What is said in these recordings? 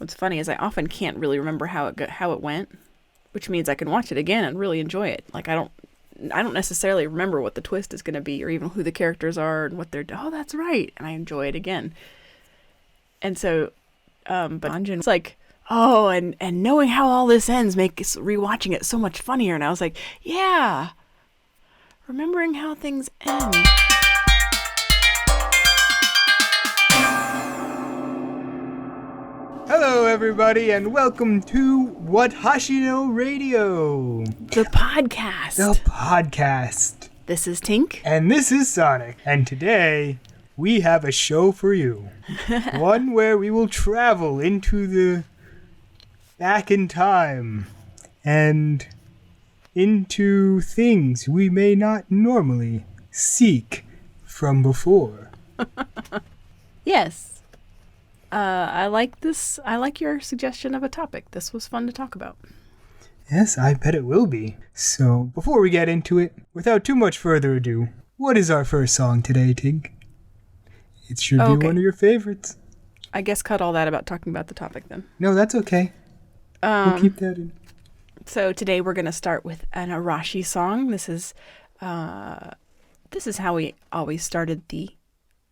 what's funny is I often can't really remember how it went, which means I can watch it again and really enjoy it. Like I don't necessarily remember what the twist is going to be or even who the characters are and what they're, oh, that's right. And I enjoy it again. And so, but Anjin was like, oh, and knowing how all this ends makes rewatching it so much funnier. And I was like, yeah, remembering how things end. Hello, everybody, and welcome to Watashi no Radio. The podcast. The podcast. This is Tink. And this is Sonic. And today, we have a show for you. One where we will travel into the back in time and into things we may not normally seek from before. Yes. I like this. I like your suggestion of a topic. This was fun to talk about. Yes, I bet it will be. So, before we get into it, without too much further ado, what is our first song today, Tink? It should be one of your favorites. I guess cut all that about talking about the topic then. No, that's okay. We'll keep that in. So today we're going to start with an ARASHI song. This is how we always started the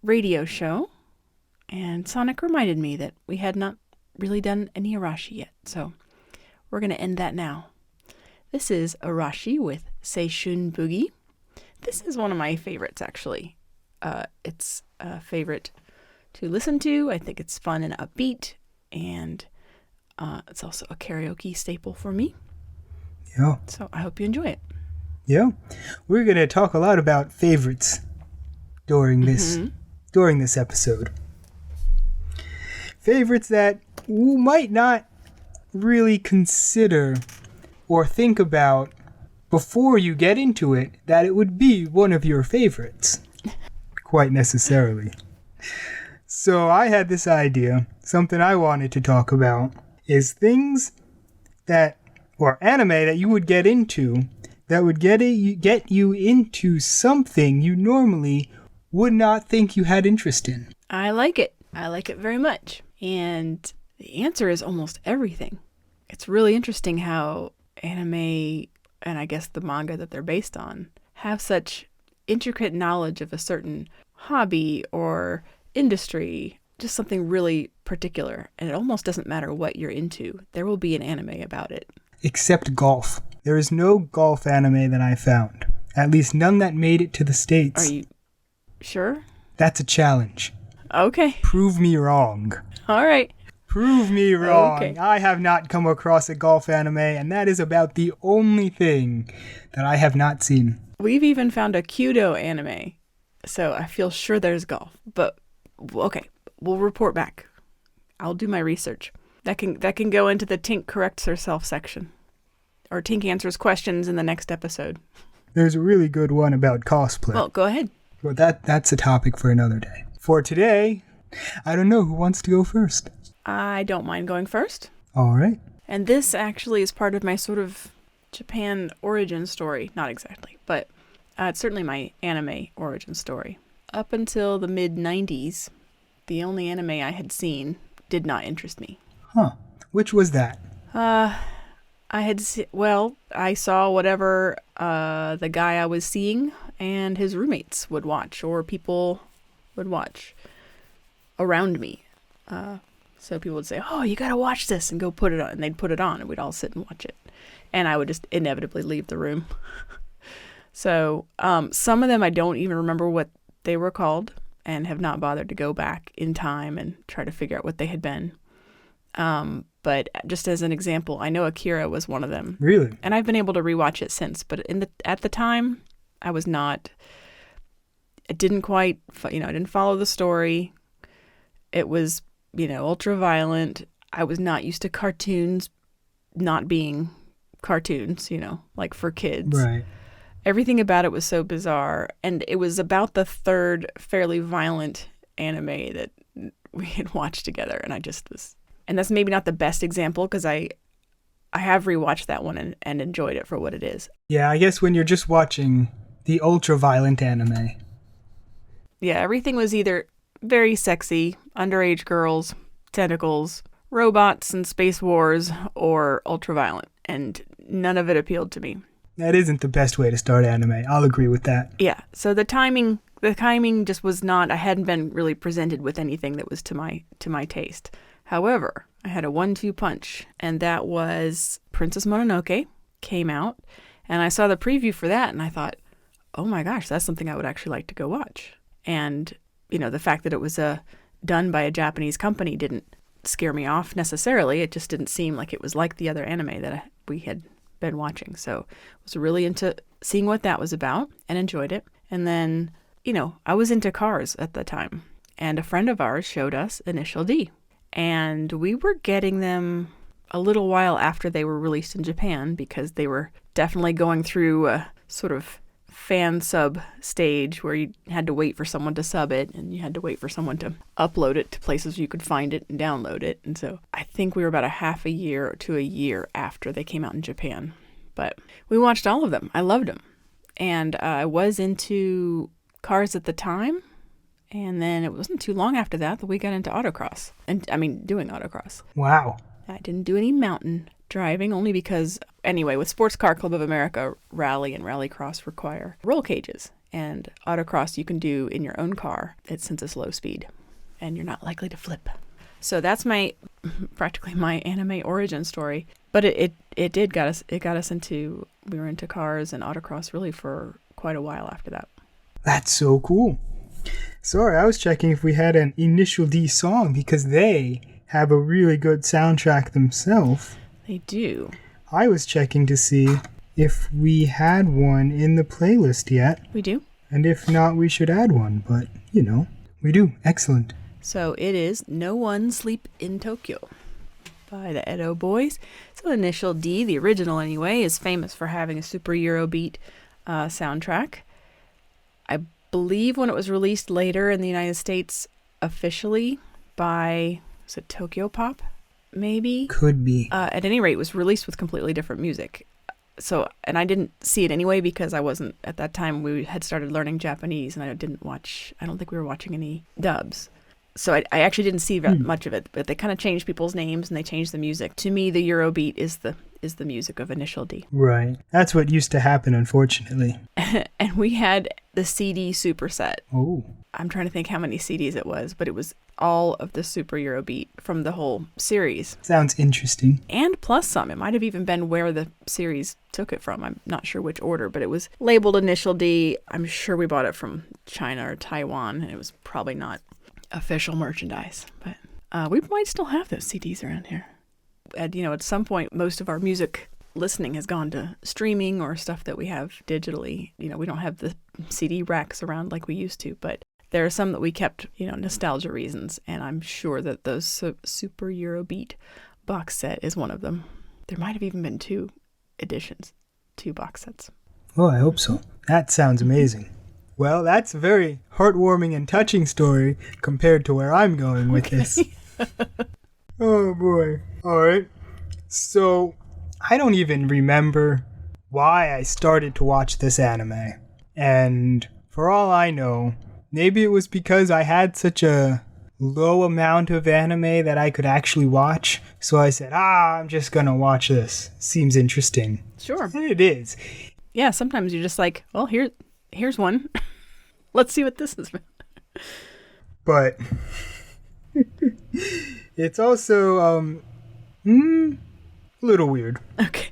radio show. And Sonic reminded me that we had not really done any ARASHI yet. So we're going to end that now. This is ARASHI with Seishun Boogie. This is one of my favorites, actually. It's a favorite to listen to. I think it's fun and upbeat. And it's also a karaoke staple for me. Yeah. So I hope you enjoy it. Yeah. We're going to talk a lot about favorites during this episode. Favorites that you might not really consider or think about before you get into it, that it would be one of your favorites. Quite necessarily. So I had this idea, something I wanted to talk about, is things that, or anime that you would get into, that would get you into something you normally would not think you had interest in. I like it. I like it very much. And the answer is almost everything. It's really interesting how anime, and I guess the manga that they're based on, have such intricate knowledge of a certain hobby or industry, just something really particular. And it almost doesn't matter what you're into. There will be an anime about it. Except golf. There is no golf anime that I found. At least none that made it to the States. Are you sure? That's a challenge. Okay. Prove me wrong. All right. Prove me wrong. Okay. I have not come across a golf anime, and that is about the only thing that I have not seen. We've even found a Kyudo anime, so I feel sure there's golf. But, okay, we'll report back. I'll do my research. That can go into the Tink Corrects Herself section. Or Tink Answers Questions in the next episode. There's a really good one about cosplay. Well, go ahead. But that's a topic for another day. For today, I don't know who wants to go first. I don't mind going first. All right. And this actually is part of my sort of Japan origin story. Not exactly, but it's certainly my anime origin story. Up until the mid-90s, the only anime I had seen did not interest me. Huh. Which was that? I saw whatever the guy I was seeing and his roommates would watch, or people would watch around me. So people would say, oh, you gotta watch this, and go put it on. And they'd put it on, and we'd all sit and watch it. And I would just inevitably leave the room. So some of them I don't even remember what they were called, and have not bothered to go back in time and try to figure out what they had been. But just as an example, I know Akira was one of them. Really? And I've been able to rewatch it since. But at the time, I was not. It didn't quite, I didn't follow the story. It was, ultra violent. I was not used to cartoons not being cartoons, like for kids. Right. Everything about it was so bizarre. And it was about the third fairly violent anime that we had watched together. And I just was, and that's maybe not the best example because I have rewatched that one and enjoyed it for what it is. Yeah, I guess when you're just watching the ultra violent anime. Yeah, everything was either very sexy, underage girls, tentacles, robots and space wars or ultraviolent, and none of it appealed to me. That isn't the best way to start anime. I'll agree with that. Yeah, so the timing just was not, I hadn't been really presented with anything that was to my taste. However, I had a 1-2 punch, and that was Princess Mononoke came out, and I saw the preview for that, and I thought, oh my gosh, that's something I would actually like to go watch. And, the fact that it was done by a Japanese company didn't scare me off necessarily. It just didn't seem like it was like the other anime that we had been watching. So I was really into seeing what that was about and enjoyed it. And then, I was into cars at the time, and a friend of ours showed us Initial D. And we were getting them a little while after they were released in Japan, because they were definitely going through a sort of fan sub stage where you had to wait for someone to sub it, and you had to wait for someone to upload it to places you could find it and download it. And so I think we were about a half a year to a year after they came out in Japan. But we watched all of them. I loved them. And I was into cars at the time. And then it wasn't too long after that we got into autocross. And doing autocross. Wow. I didn't do any mountain driving, only because, anyway, with Sports Car Club of America, rally and rallycross require roll cages. And autocross you can do in your own car, since it's low speed. And you're not likely to flip. So that's practically my anime origin story. But it got us into, we were into cars and autocross really for quite a while after that. That's so cool. Sorry, I was checking if we had an Initial D song, because they have a really good soundtrack themselves. They do. I was checking to see if we had one in the playlist yet. We do. And if not, we should add one. But, we do. Excellent. So it is No One Sleep in Tokyo by the Edo Boys. So Initial D, the original anyway, is famous for having a super Eurobeat soundtrack. I believe when it was released later in the United States officially by, was it Tokyo Pop, maybe? Could be. At any rate, it was released with completely different music. So, and I didn't see it anyway because I wasn't, at that time we had started learning Japanese, and I don't think we were watching any dubs. So I actually didn't see much of it, but they kind of changed people's names and they changed the music. To me, the Eurobeat is the music of Initial D. Right. That's what used to happen, unfortunately. And we had the CD superset. Oh. I'm trying to think how many CDs it was, but it was all of the Super Eurobeat from the whole series. Sounds interesting. And plus some. It might have even been where the series took it from. I'm not sure which order, but it was labeled Initial D. I'm sure we bought it from China or Taiwan, and it was probably not official merchandise. But we might still have those CDs around here. At some point, most of our music listening has gone to streaming or stuff that we have digitally. We don't have the CD racks around like we used to, but there are some that we kept, nostalgia reasons, and I'm sure that those Super Eurobeat box set is one of them. There might have even been 2 editions, 2 box sets. Oh, I hope so. That sounds amazing. Well, that's a very heartwarming and touching story compared to where I'm going with this. Oh, boy. All right. So, I don't even remember why I started to watch this anime. And for all I know, maybe it was because I had such a low amount of anime that I could actually watch. So I said, I'm just going to watch this. Seems interesting. Sure. And it is. Yeah, sometimes you're just like, well, here's one. Let's see what this is. But it's also a little weird. Okay.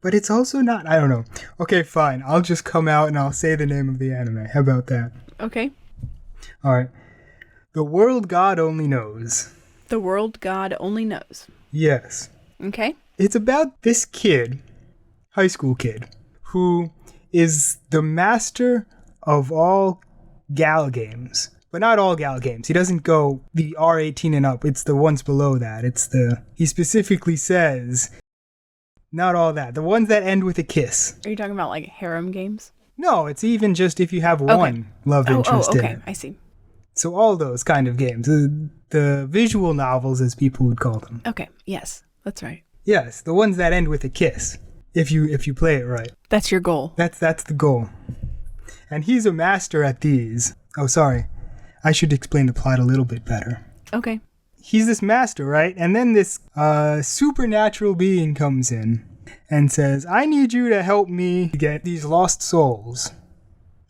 But it's also not, I don't know. Okay, fine. I'll just come out and I'll say the name of the anime. How about that? Okay. All right. The World God Only Knows. The World God Only Knows. Yes. Okay. It's about this kid, high school kid, who is the master of all gal games. But not all gal games. He doesn't go the R18 and up. It's the ones below that. He specifically says, not all that. The ones that end with a kiss. Are you talking about like harem games? No, it's even just if you have one love interest in it. I see. So all those kind of games. The visual novels, as people would call them. Okay, yes, that's right. Yes, the ones that end with a kiss. If you play it right. That's your goal. That's the goal. And he's a master at these. Oh, sorry. I should explain the plot a little bit better. Okay. he's this master, right? And then this supernatural being comes in and says, I need you to help me get these lost souls,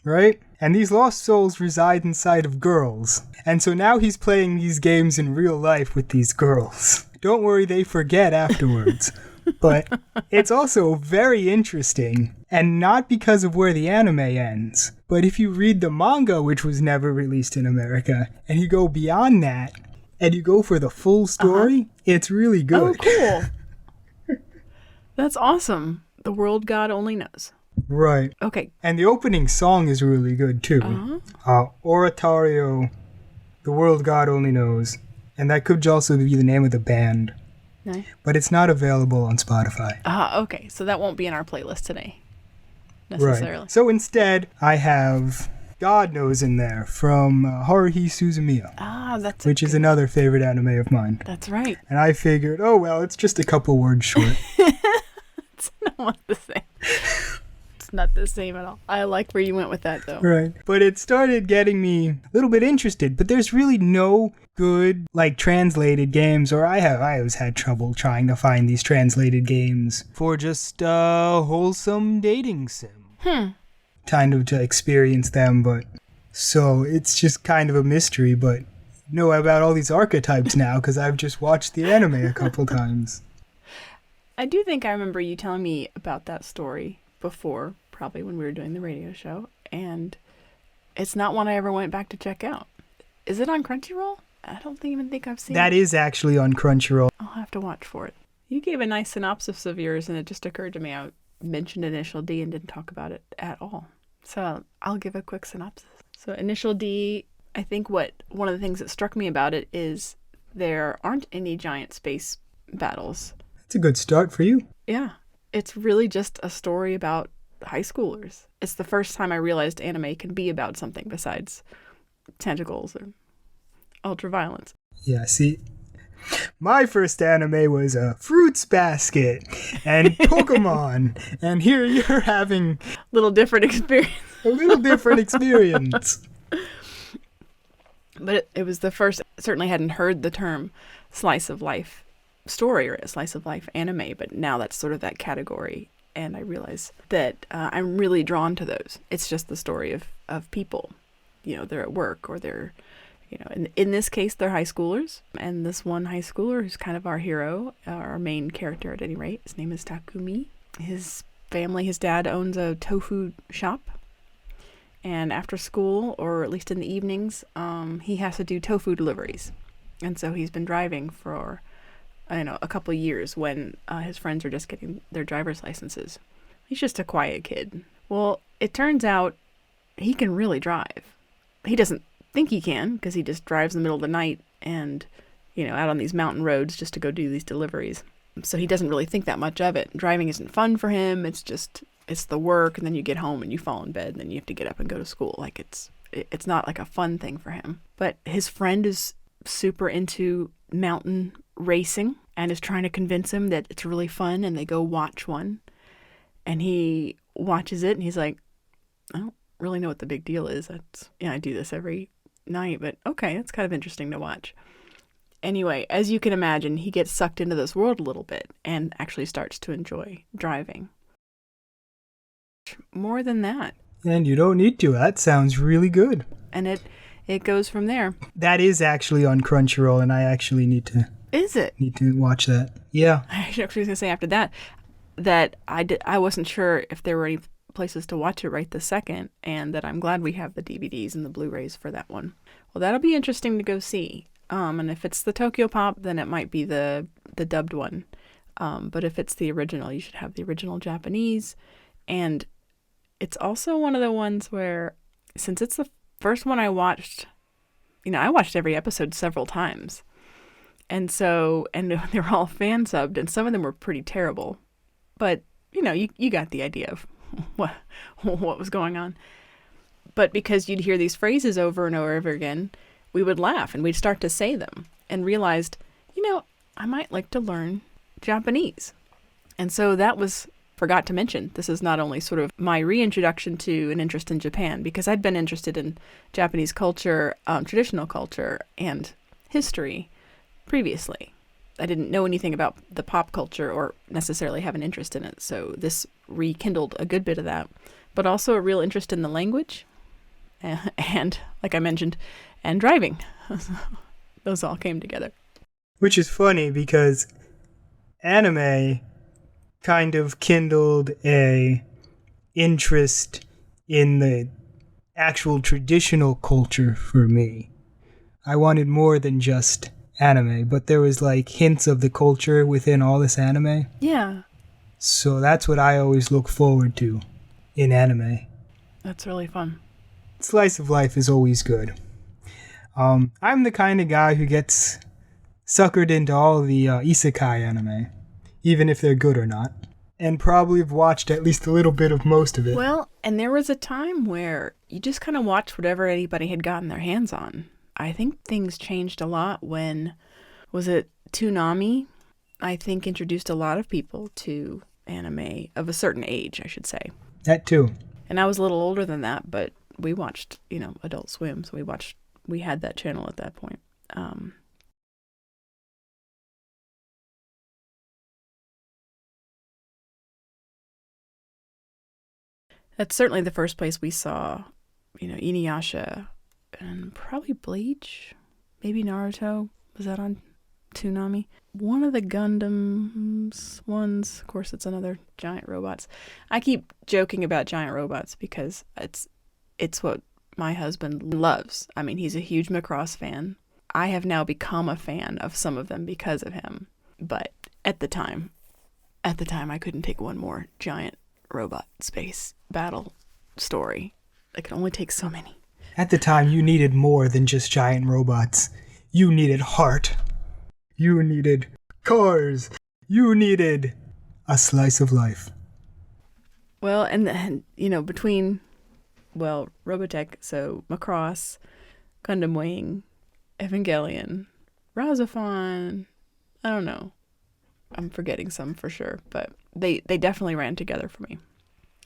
right? And these lost souls reside inside of girls. And so now he's playing these games in real life with these girls. Don't worry, they forget afterwards. But it's also very interesting, and not because of where the anime ends, but if you read the manga, which was never released in America, and you go beyond that, and you go for the full story, it's really good. Oh, cool. That's awesome. The world God only knows. Right. Okay. And the opening song is really good, too. Oratorio, The World God Only Knows. And that could also be the name of the band. Nice. But it's not available on Spotify. Okay. So that won't be in our playlist today, necessarily. Right. So instead, I have God Knows in there from Haruhi Suzumiya. Which is another favorite anime of mine. That's right. And I figured, oh, well, it's just a couple words short. It's not the same. It's not the same at all. I like where you went with that, though. Right. But it started getting me a little bit interested. But there's really no good, like, translated games, or I always had trouble trying to find these translated games for just wholesome dating sim. Kind of to experience them, but so it's just kind of a mystery, but know about all these archetypes now because I've just watched the anime a couple times. I do think I remember you telling me about that story before, probably when we were doing the radio show, and it's not one I ever went back to check out. Is it on Crunchyroll? I don't even think I've seen it. That is actually on Crunchyroll. I'll have to watch for it. You gave a nice synopsis of yours, and it just occurred to me I mentioned Initial D and didn't talk about it at all. So I'll give a quick synopsis. So Initial D, I think one of the things that struck me about it is there aren't any giant space battles. That's a good start for you. Yeah. It's really just a story about high schoolers. It's the first time I realized anime can be about something besides tentacles or ultraviolence. Yeah, see, my first anime was a Fruits Basket and Pokemon, and here you're having little different experience. A little different experience. But it was the first, certainly hadn't heard the term slice of life story or a slice of life anime, but now that's sort of that category. And I realize that I'm really drawn to those. It's just the story of people. You know, they're at work or they're, you know, in this case, they're high schoolers. And this one high schooler who's kind of our hero, our main character at any rate, his name is Takumi. His family, his dad owns a tofu shop. And after school, or at least in the evenings, he has to do tofu deliveries. And so he's been driving for, a couple of years when his friends are just getting their driver's licenses. He's just a quiet kid. Well, it turns out he can really drive. He doesn't think he can, because he just drives in the middle of the night and, out on these mountain roads just to go do these deliveries. So he doesn't really think that much of it. Driving isn't fun for him. It's the work, and then you get home and you fall in bed, and then you have to get up and go to school. Like it's not like a fun thing for him. But his friend is super into mountain racing and is trying to convince him that it's really fun, and they go watch one. And he watches it and he's like, I don't really know what the big deal is. I do this every night, but okay, it's kind of interesting to watch. Anyway, as you can imagine, he gets sucked into this world a little bit and actually starts to enjoy driving. More than that. And you don't need to. That sounds really good. And it goes from there. That is actually on Crunchyroll, and I actually need to... Is it? Need to watch that. Yeah. I actually was going to say after that I wasn't sure if there were any places to watch it right this second, and that I'm glad we have the DVDs and the Blu-rays for that one. Well, that'll be interesting to go see. And if it's the Tokyo Pop, then it might be the dubbed one. But if it's the original, you should have the original Japanese. And it's also one of the ones where, since it's the first one I watched, I watched every episode several times. And they were all fan subbed, and some of them were pretty terrible. But, you got the idea of what was going on. But because you'd hear these phrases over and over again, we would laugh and we'd start to say them and realized, I might like to learn Japanese. And so that was, forgot to mention, this is not only sort of my reintroduction to an interest in Japan, because I'd been interested in Japanese culture, traditional culture, and history previously. I didn't know anything about the pop culture or necessarily have an interest in it, so this rekindled a good bit of that, but also a real interest in the language and like I mentioned, and driving. Those all came together. Which is funny because anime kind of kindled a interest in the actual traditional culture for me. I wanted more than just anime, but there was like hints of the culture within all this anime. Yeah. So that's what I always look forward to in anime. That's really fun. Slice of life is always good. I'm the kind of guy who gets suckered into all the isekai anime, even if they're good or not, and probably have watched at least a little bit of most of it. Well, and there was a time where you just kind of watched whatever anybody had gotten their hands on. I think things changed a lot when, was it Toonami? I think introduced a lot of people to anime of a certain age, I should say. That too. And I was a little older than that, but we watched, Adult Swim, so we had that channel at that point. That's certainly the first place we saw, Inuyasha and probably Bleach, maybe Naruto. Was that on Toonami? One of the Gundams ones, of course, it's another giant robots. I keep joking about giant robots because it's what my husband loves. I mean, he's a huge Macross fan. I have now become a fan of some of them because of him. But at the time, I couldn't take one more giant robot space battle story. I could only take so many. At the time, you needed more than just giant robots. You needed heart. You needed cars. You needed a slice of life. Well, and then, between, Robotech, so Macross, Gundam Wing, Evangelion, Razafon, I don't know. I'm forgetting some for sure, but they definitely ran together for me.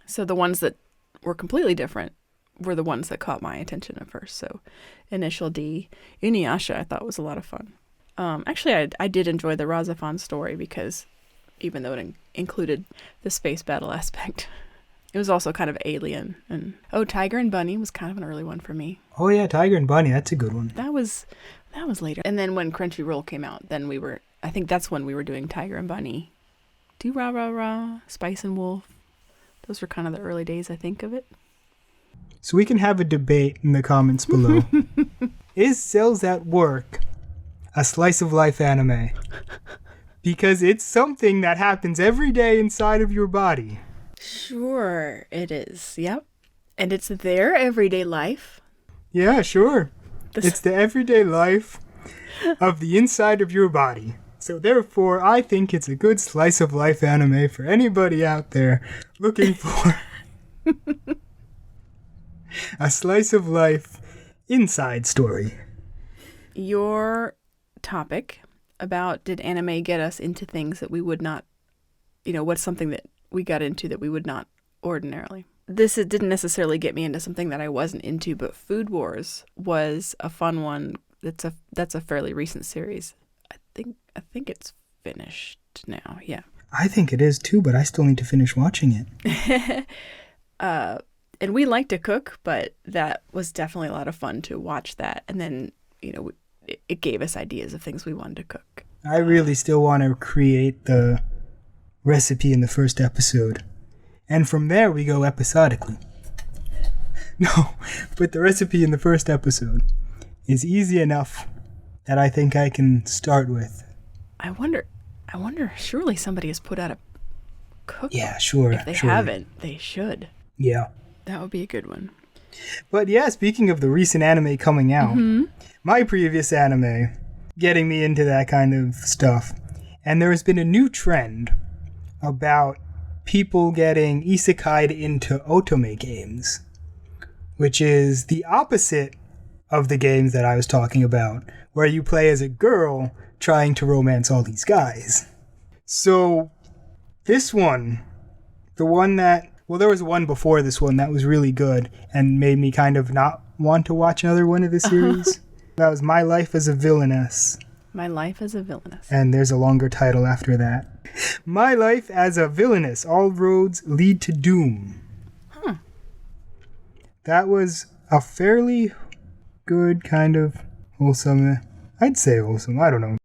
So the ones that were completely different were the ones that caught my attention at first. So Initial D, Inuyasha I thought was a lot of fun. Actually, I did enjoy the Razafon story because even though it included the space battle aspect, it was also kind of alien. And Tiger and Bunny was kind of an early one for me. Oh yeah, Tiger and Bunny, that's a good one. That was later. And then when Crunchyroll came out, then I think that's when we were doing Tiger and Bunny. Do Rah Rah Rah, Spice and Wolf. Those were kind of the early days, I think, of it. So we can have a debate in the comments below. Is Cells at Work a slice of life anime? Because it's something that happens every day inside of your body. Sure, it is. Yep. And it's their everyday life. Yeah, sure. It's the everyday life of the inside of your body. So therefore, I think it's a good slice of life anime for anybody out there looking for a slice of life inside story. Your topic about did anime get us into things that we would not, what's something that we got into that we would not ordinarily. It didn't necessarily get me into something that I wasn't into, but Food Wars was a fun one. That's a fairly recent series. I think it's finished now. Yeah. I think it is too, but I still need to finish watching it. And we like to cook, but that was definitely a lot of fun to watch that. And then, it gave us ideas of things we wanted to cook. I really still want to create the recipe in the first episode. And from there, we go episodically. No, but the recipe in the first episode is easy enough that I think I can start with. I wonder, surely somebody has put out a cookbook. Yeah, sure. If they haven't, they should. Yeah. That would be a good one. But yeah, speaking of the recent anime coming out, my previous anime getting me into that kind of stuff, and there has been a new trend about people getting isekai'd into otome games, which is the opposite of the games that I was talking about, where you play as a girl trying to romance all these guys. So this one, there was one before this one that was really good and made me kind of not want to watch another one of the series. That was My Life as a Villainess. My life as a villainess. And there's a longer title after that. My life as a villainess. All roads lead to doom. That was a fairly good kind of wholesome. I'd say wholesome. I don't know.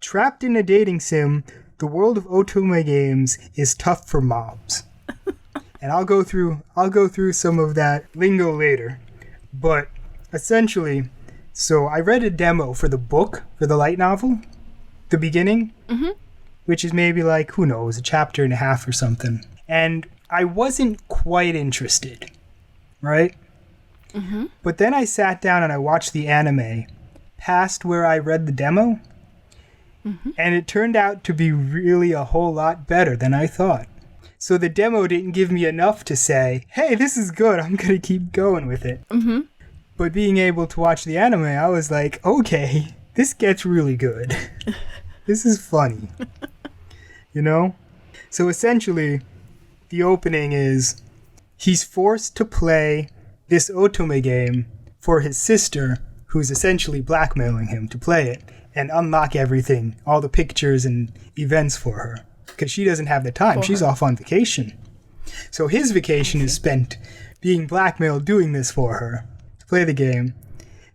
Trapped in a dating sim, the world of otome games is tough for mobs. And I'll go through some of that lingo later. But essentially, so I read a demo for the book, for the light novel, the beginning, which is maybe like, who knows, a chapter and a half or something. And I wasn't quite interested, right? But then I sat down and I watched the anime past where I read the demo, and it turned out to be really a whole lot better than I thought. So the demo didn't give me enough to say, hey, this is good, I'm going to keep going with it. But being able to watch the anime, I was like, okay, this gets really good. This is funny. You know? So essentially, the opening is he's forced to play this otome game for his sister, who's essentially blackmailing him to play it and unlock everything, all the pictures and events for her. Because she doesn't have the time. She's off on vacation. So his vacation is spent being blackmailed doing this for her to play the game.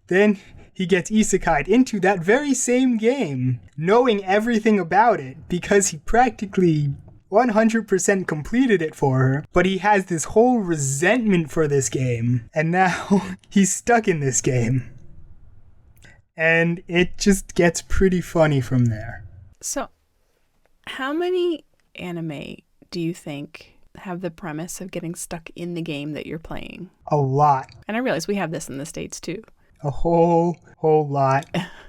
Then he gets isekai'd into that very same game, knowing everything about it because he practically 100% completed it for her. But he has this whole resentment for this game. And now he's stuck in this game. And it just gets pretty funny from there. So, how many anime do you think have the premise of getting stuck in the game that you're playing? A lot. And I realize we have this in the States too. A whole lot.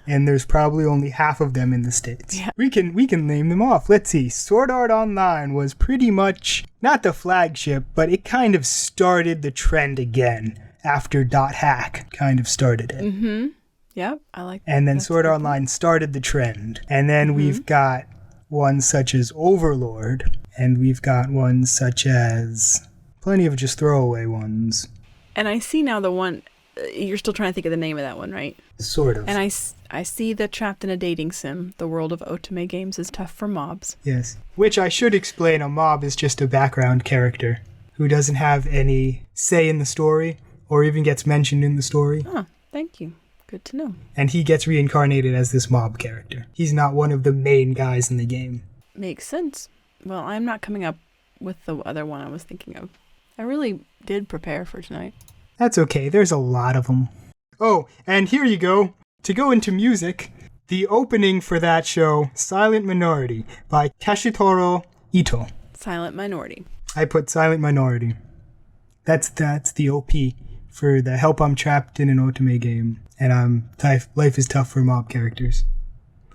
And there's probably only half of them in the States. Yeah. We can name them off. Let's see. Sword Art Online was pretty much not the flagship, but it kind of started the trend again after .hack kind of started it. Yep, I like that. And then Sword Art Online started the trend. And then we've got ones such as Overlord, and we've got ones such as plenty of just throwaway ones. And I see now the one, you're still trying to think of the name of that one, right? Sort of. And I see that Trapped in a Dating Sim, the world of otome games is tough for mobs. Yes. Which I should explain, a mob is just a background character who doesn't have any say in the story or even gets mentioned in the story. Oh, thank you. Good to know. And he gets reincarnated as this mob character. He's not one of the main guys in the game. Makes sense. Well, I'm not coming up with the other one I was thinking of. I really did prepare for tonight. That's okay. There's a lot of them. Oh, and here you go. To go into music, the opening for that show, Silent Minority by Kashitaro Ito. Silent Minority. I put Silent Minority. That's the OP for the Help I'm Trapped in an Otome Game. And life is tough for mob characters.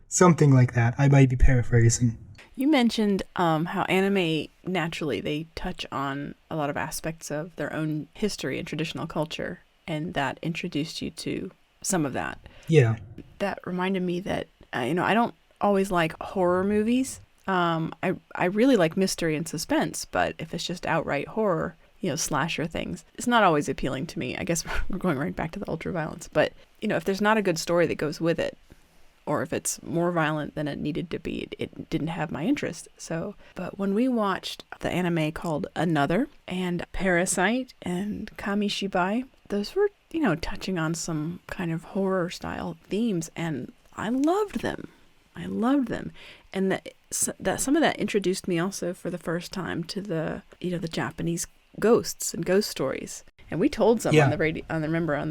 Something like that. I might be paraphrasing. You mentioned how anime, naturally, they touch on a lot of aspects of their own history and traditional culture, and that introduced you to some of that. Yeah. That reminded me that, I don't always like horror movies. I really like mystery and suspense, but if it's just outright horror, slasher things, it's not always appealing to me. I guess we're going right back to the ultraviolence. But, if there's not a good story that goes with it, or if it's more violent than it needed to be, it didn't have my interest. But when we watched the anime called Another and Parasite and Kamishibai, those were, touching on some kind of horror style themes, and I loved them. And that some of that introduced me also for the first time to the Japanese ghosts and ghost stories. And we told some on the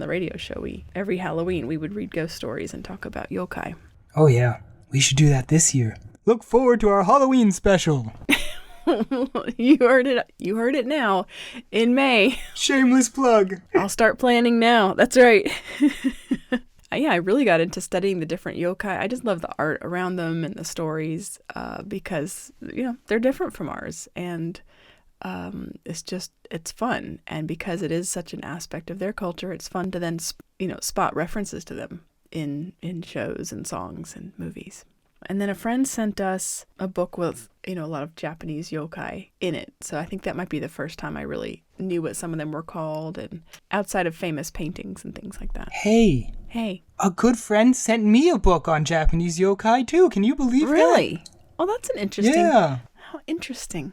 radio show, every Halloween we would read ghost stories and talk about yokai. Oh yeah, we should do that this year. Look forward to our Halloween special. You heard it now in May. Shameless plug. I'll start planning now. That's right. Yeah, I really got into studying the different yokai. I just love the art around them and the stories because, they're different from ours. And it's fun. And because it is such an aspect of their culture, it's fun to then, spot references to them in shows and songs and movies. And then a friend sent us a book with, a lot of Japanese yokai in it. So I think that might be the first time I really knew what some of them were called, and outside of famous paintings and things like that. Hey, a good friend sent me a book on Japanese yokai too. Can you believe that? Really? Oh, that's an interesting. Yeah. How interesting.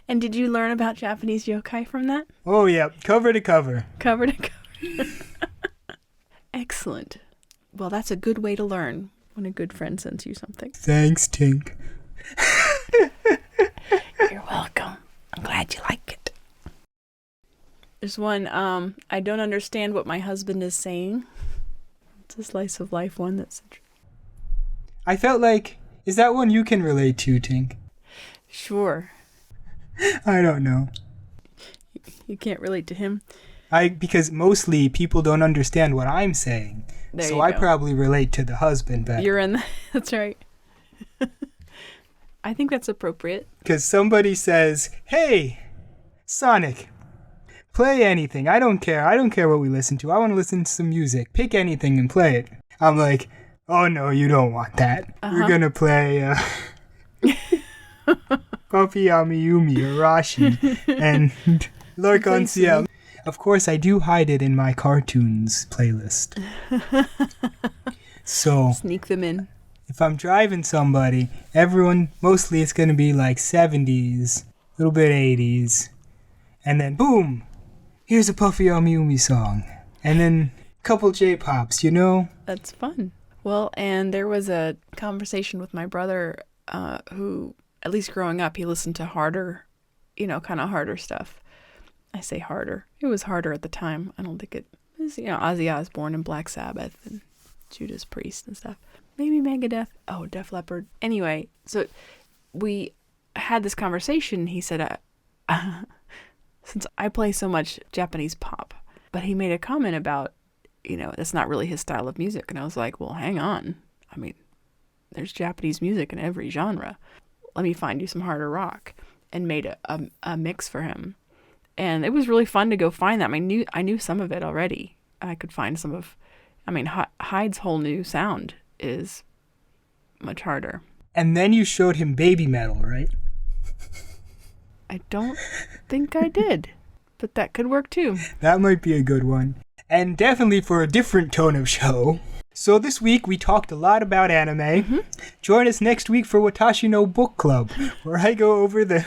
And did you learn about Japanese yokai from that? Oh, yeah. Cover to cover. Cover to cover. Excellent. Well, that's a good way to learn when a good friend sends you something. Thanks, Tink. You're welcome. I'm glad you like it. There's one, I don't understand what my husband is saying. It's a slice of life one that's... I felt like, is that one you can relate to, Tink? Sure. I don't know. You can't relate to him? Because mostly people don't understand what I'm saying. There so you I go. probably relate to the husband better. You're in the... That's right. I think that's appropriate. Because somebody says, hey, Sonic, play anything. I don't care. I don't care what we listen to. I want to listen to some music. Pick anything and play it. I'm like, oh no, you don't want that. We're going to play Puppy Amiyumi, Arashi, and L'Arc-en-Ciel. Of course, I do hide it in my cartoons playlist. So Sneak them in. if I'm driving somebody, mostly it's going to be like 70s, a little bit 80s, and then boom, here's a Puffy Amiyumi song. And then a couple J-pops, you know? That's fun. Well, and there was a conversation with my brother who, at least growing up, he listened to harder, kind of harder stuff. I say harder. It was harder at the time. I don't think it was, Ozzy Osbourne and Black Sabbath and Judas Priest and stuff. Maybe Megadeth. Oh, Def Leppard. Anyway, so we had this conversation. He said, since I play so much Japanese pop, but he made a comment about, that's not really his style of music. And I was like, well, hang on. I mean, there's Japanese music in every genre. Let me find you some harder rock, and made a mix for him. And it was really fun to go find that. I knew some of it already. I could find some of, Hyde's whole new sound is much harder. And then you showed him baby metal, right? I don't think I did, but that could work too. That might be a good one. And definitely for a different tone of show. So this week we talked a lot about anime. Mm-hmm. Join us next week for Watashi no Book Club, where I go over the...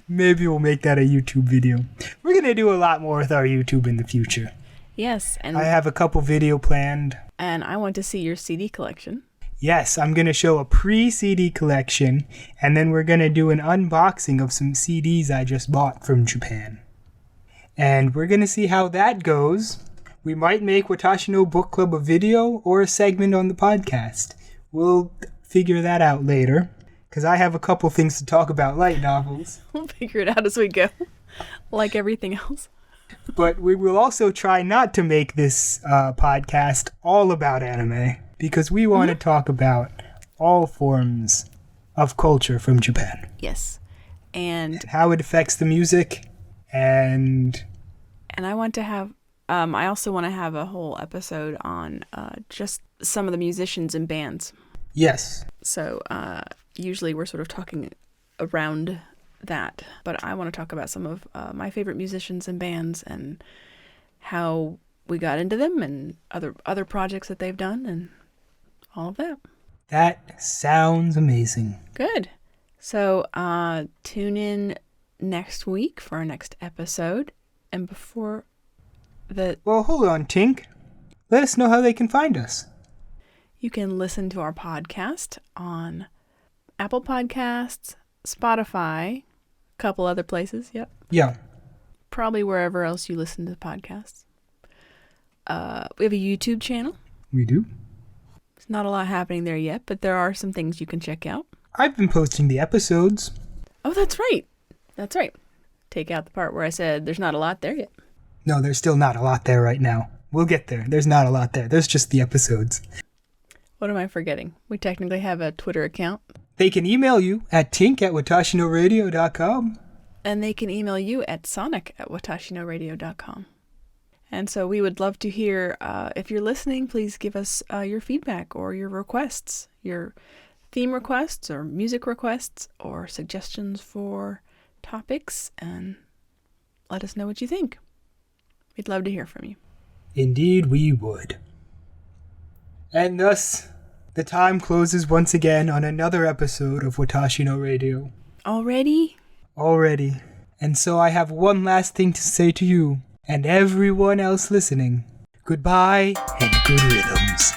Maybe we'll make that a YouTube video. We're going to do a lot more with our YouTube in the future. Yes. And I have a couple video planned. And I want to see your CD collection. Yes, I'm going to show a pre-CD collection, and then we're going to do an unboxing of some CDs I just bought from Japan. And we're going to see how that goes. We might make Watashi no Book Club a video or a segment on the podcast. We'll figure that out later. Because I have a couple things to talk about light novels. We'll figure it out as we go, like everything else. But we will also try not to make this podcast all about anime, because we want to talk about all forms of culture from Japan. Yes. And how it affects the music, and I want to have, I also want to have a whole episode on just some of the musicians and bands. Yes. So, usually we're sort of talking around that, but I want to talk about some of my favorite musicians and bands and how we got into them and other projects that they've done and all of that. That sounds amazing. Good. So tune in next week for our next episode. And before the... Well, hold on, Tink. Let us know how they can find us. You can listen to our podcast on Apple Podcasts, Spotify, a couple other places, yep. Yeah. Probably wherever else you listen to podcasts. We have a YouTube channel. We do. There's not a lot happening there yet, but there are some things you can check out. I've been posting the episodes. Oh, that's right. That's right. Take out the part where I said there's not a lot there yet. No, there's still not a lot there right now. We'll get there. There's not a lot there. There's just the episodes. What am I forgetting? We technically have a Twitter account. They can email you at tink@watashinoradio.com. And they can email you at sonic@watashinoradio.com. And so we would love to hear, if you're listening, please give us your feedback or your requests, your theme requests or music requests or suggestions for topics and let us know what you think. We'd love to hear from you. Indeed we would. And thus, the time closes once again on another episode of Watashi no Radio. Already? Already. And so I have one last thing to say to you, and everyone else listening. Goodbye, and good rhythms.